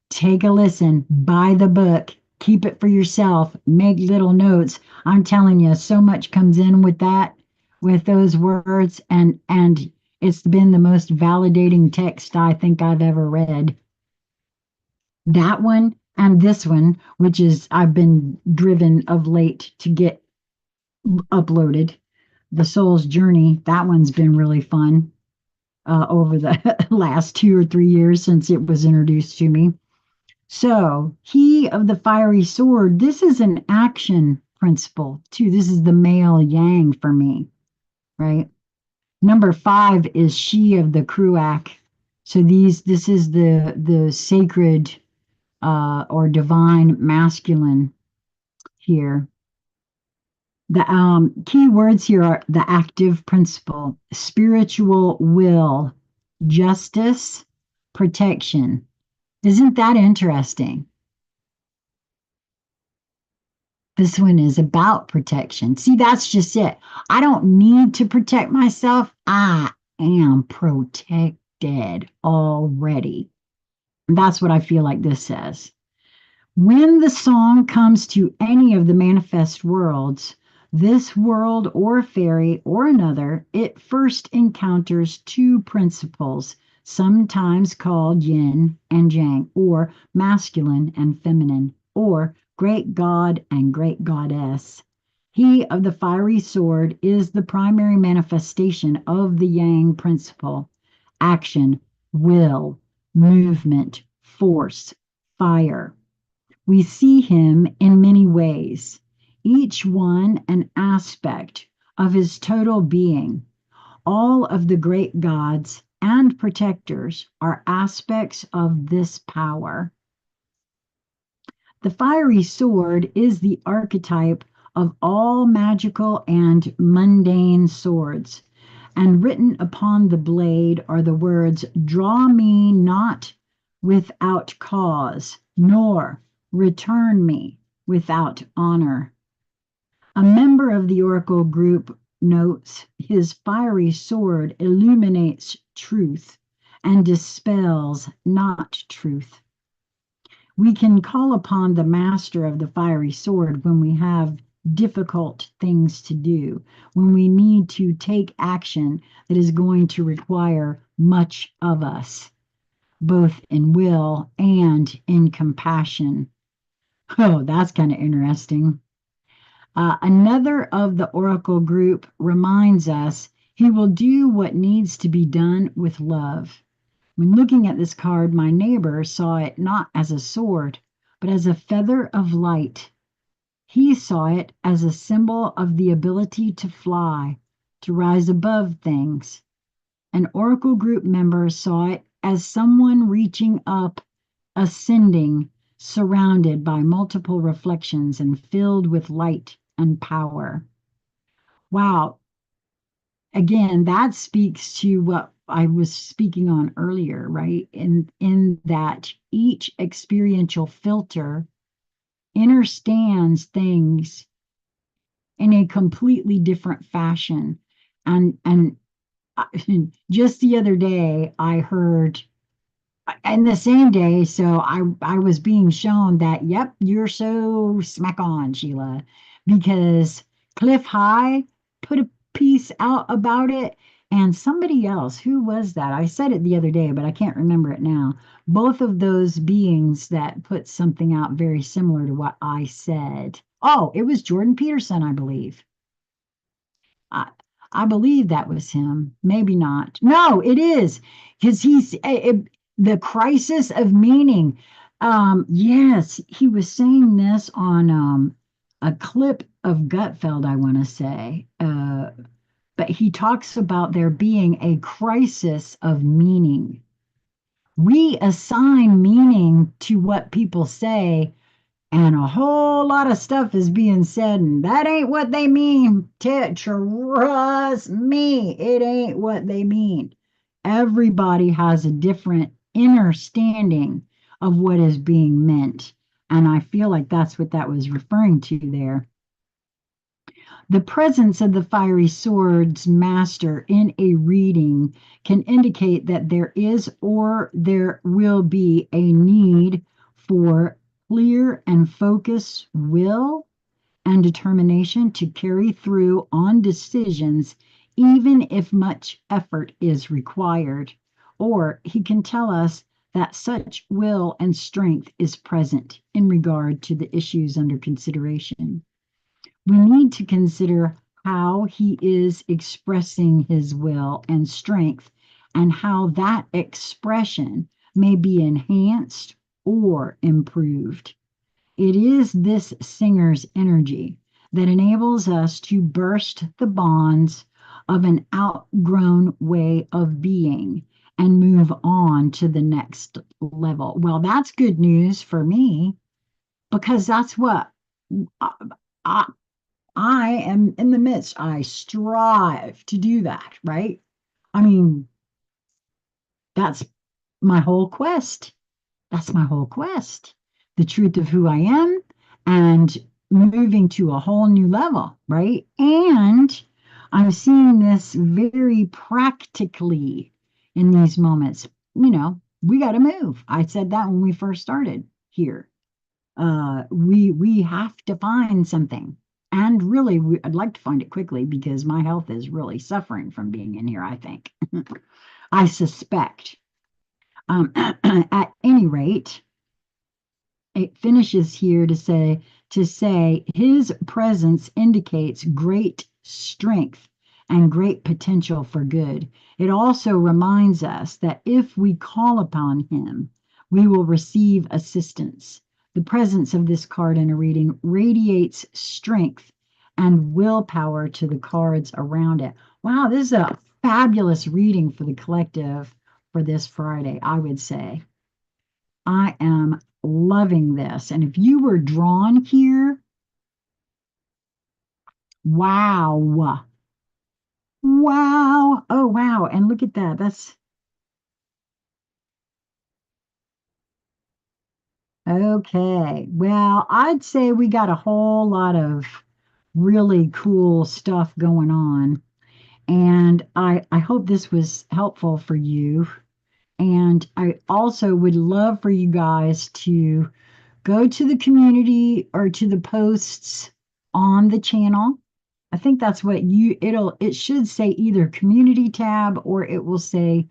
Take a listen, buy the book, keep it for yourself, make little notes. I'm telling you, so much comes in with that, with those words, and it's been the most validating text I think I've ever read. That one and this one, which is I've been driven of late to get uploaded. The Soul's Journey, that one's been really fun over the last 2 or 3 years since it was introduced to me. So, he of the fiery sword, this is an action principle too. This is the male yang for me, right? Number 5 is she of the Kruak. So this is the sacred or divine masculine here. The key words here are the active principle, spiritual will, justice, protection. Isn't that interesting? This one is about protection. See, that's just it. I don't need to protect myself. I am protected already. And that's what I feel like this says. When the song comes to any of the manifest worlds, this world or fairy or another, it first encounters two principles, sometimes called yin and yang, or masculine and feminine, or great god and great goddess. He of the fiery sword is the primary manifestation of the yang principle: action, will, movement, force, fire. We see him in many ways, each one an aspect of his total being. All of the great gods and protectors are aspects of this power. The fiery sword is the archetype of all magical and mundane swords, and written upon the blade are the words, "Draw me not without cause, nor return me without honor." A member of the Oracle group notes his fiery sword illuminates truth and dispels not truth. We can call upon the master of the fiery sword when we have difficult things to do, when we need to take action that is going to require much of us, both in will and in compassion. Oh, that's kind of interesting. Another of the Oracle group reminds us he will do what needs to be done with love. When looking at this card, my neighbor saw it not as a sword, but as a feather of light. He saw it as a symbol of the ability to fly, to rise above things. An Oracle group member saw it as someone reaching up, ascending, surrounded by multiple reflections and filled with light and power. Wow. Again, that speaks to what I was speaking on earlier, right? In that each experiential filter understands things in a completely different fashion. And just the other day, I heard, and the same day, so I was being shown that, yep, you're so smack on, Sheila, because Cliff High put a piece out about it, and somebody else, who was that? I said it the other day, but I can't remember it now. Both of those beings that put something out very similar to what I said. Oh, it was Jordan Peterson, I believe. I, I believe that was him. Maybe not. No, it is because the crisis of meaning. Yes, he was saying this on a clip of Gutfeld, I want to say. But he talks about there being a crisis of meaning. We assign meaning to what people say, and a whole lot of stuff is being said, and that ain't what they mean. Trust me, it ain't what they mean. Everybody has a different understanding of what is being meant. And I feel like that's what that was referring to there. The presence of the fiery sword's master in a reading can indicate that there is or there will be a need for clear and focused will and determination to carry through on decisions, even if much effort is required. Or he can tell us that such will and strength is present in regard to the issues under consideration. We need to consider how he is expressing his will and strength and how that expression may be enhanced or improved. It is this singer's energy that enables us to burst the bonds of an outgrown way of being and move on to the next level. Well, that's good news for me because that's what I, I am in the midst. I strive to do that, right? I mean, that's my whole quest. That's my whole quest. The truth of who I am and moving to a whole new level, right? And I'm seeing this very practically in these moments. We got to move. I said that when we first started here. We have to find something. And really, I'd like to find it quickly because my health is really suffering from being in here, I think. I suspect. At any rate, it finishes here to say his presence indicates great strength and great potential for good. It also reminds us that if we call upon him, we will receive assistance. The presence of this card in a reading radiates strength and willpower to the cards around it. Wow, this is a fabulous reading for the collective for this Friday, I would say. I am loving this. And if you were drawn here, wow. Wow. Oh, wow. And look at that. That's okay. Well, I'd say we got a whole lot of really cool stuff going on. And I hope this was helpful for you. And I also would love for you guys to go to the community or to the posts on the channel. I think that's what it should say either community tab or it will say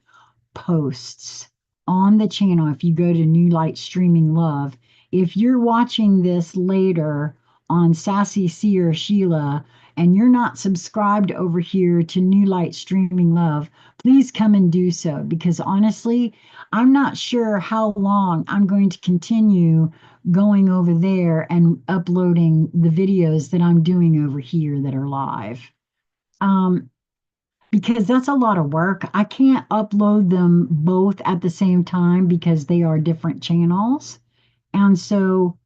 posts on the channel if you go to New Light Streaming Love. If you're watching this later on Sassy Seer Sheila and you're not subscribed over here to New Light Streaming Love, please come and do so because honestly, I'm not sure how long I'm going to continue going over there and uploading the videos that I'm doing over here that are live. Um, because that's a lot of work. I can't upload them both at the same time because they are different channels. And so,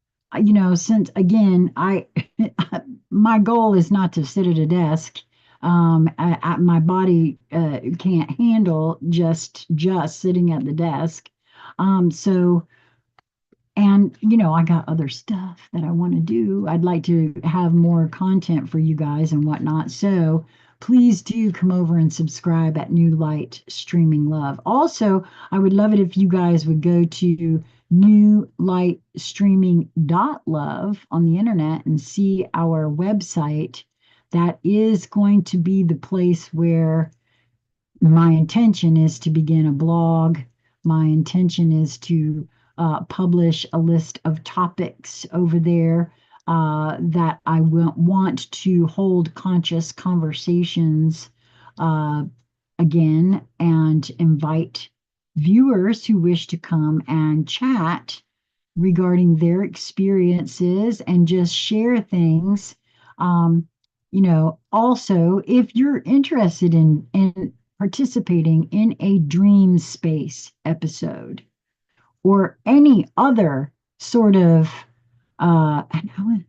since again, my goal is not to sit at a desk. My body can't handle just sitting at the desk. So and, I got other stuff that I want to do. I'd like to have more content for you guys and whatnot. So please do come over and subscribe at New Light Streaming Love. Also, I would love it if you guys would go to knewlightstreaming.love on the internet and see our website. That is going to be the place where my intention is to begin a blog. My intention is to publish a list of topics over there that I will want to hold conscious conversations uh, again and invite viewers who wish to come and chat regarding their experiences and just share things. Also, if you're interested in participating in a dream space episode or any other sort of and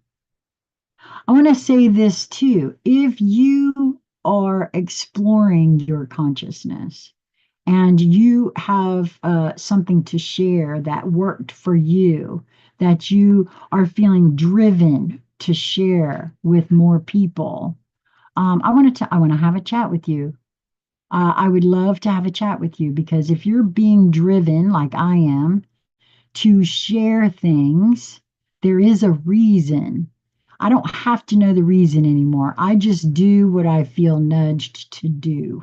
I want to say this too. If you are exploring your consciousness and you have something to share that worked for you, that you are feeling driven to share with more people, I want to have a chat with you. I would love to have a chat with you because if you're being driven like I am to share things, there is a reason. I don't have to know the reason anymore. I just do what I feel nudged to do.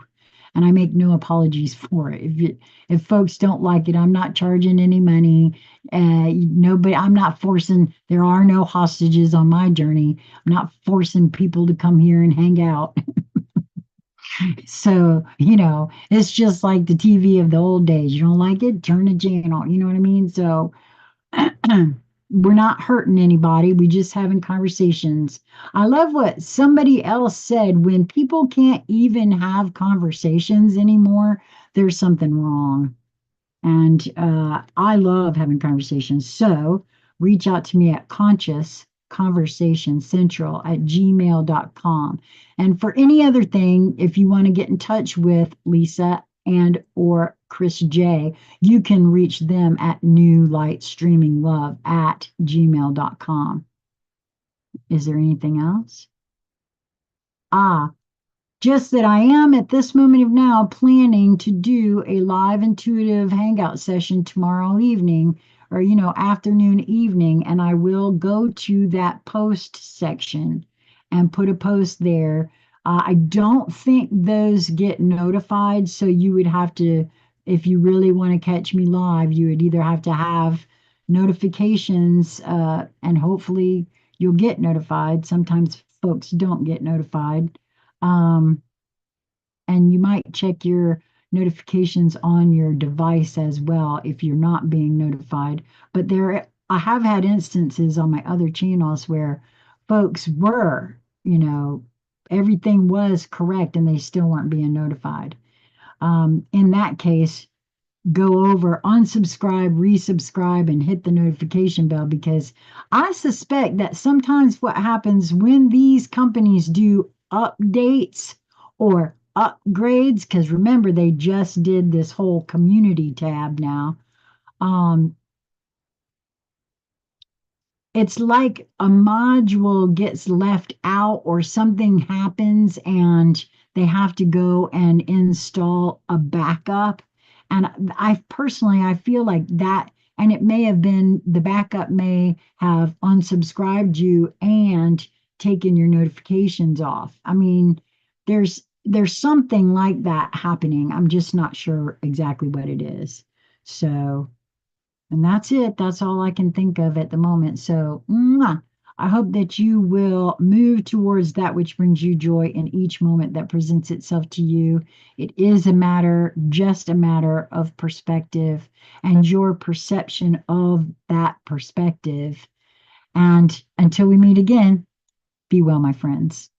And I make no apologies for it. If folks don't like it, I'm not charging any money. Nobody, I'm not forcing. There are no hostages on my journey. I'm not forcing people to come here and hang out. So, it's just like the TV of the old days. You don't like it, turn the channel. You know what I mean? So, we're not hurting anybody. We just having conversations. I love what somebody else said. When people can't even have conversations anymore, there's something wrong. And I love having conversations. So reach out to me at conscious conversation central at gmail.com. And for any other thing, if you want to get in touch with Lisa and or Chris J, you can reach them at knewlightstreaminglove at gmail.com. Is there anything else? Ah, just that I am at this moment of now planning to do a live intuitive hangout session tomorrow evening or, afternoon, evening, and I will go to that post section and put a post there. I don't think those get notified, so you would have to, if you really want to catch me live, you would either have to have notifications and hopefully you'll get notified. Sometimes folks don't get notified. Um, and you might check your notifications on your device as well if you're not being notified. But there I have had instances on my other channels where folks were, everything was correct and they still weren't being notified. In that case, go over, unsubscribe, resubscribe, and hit the notification bell, because I suspect that sometimes what happens when these companies do updates or upgrades, because remember, they just did this whole community tab now. Um, it's like a module gets left out or something happens and they have to go and install a backup. And I feel like that, and it may have been the backup may have unsubscribed you and taken your notifications off. I mean, there's something like that happening. I'm just not sure exactly what it is. So, and that's it. That's all I can think of at the moment. So, I hope that you will move towards that which brings you joy in each moment that presents itself to you. It is just a matter of perspective and your perception of that perspective. And until we meet again, be well, my friends.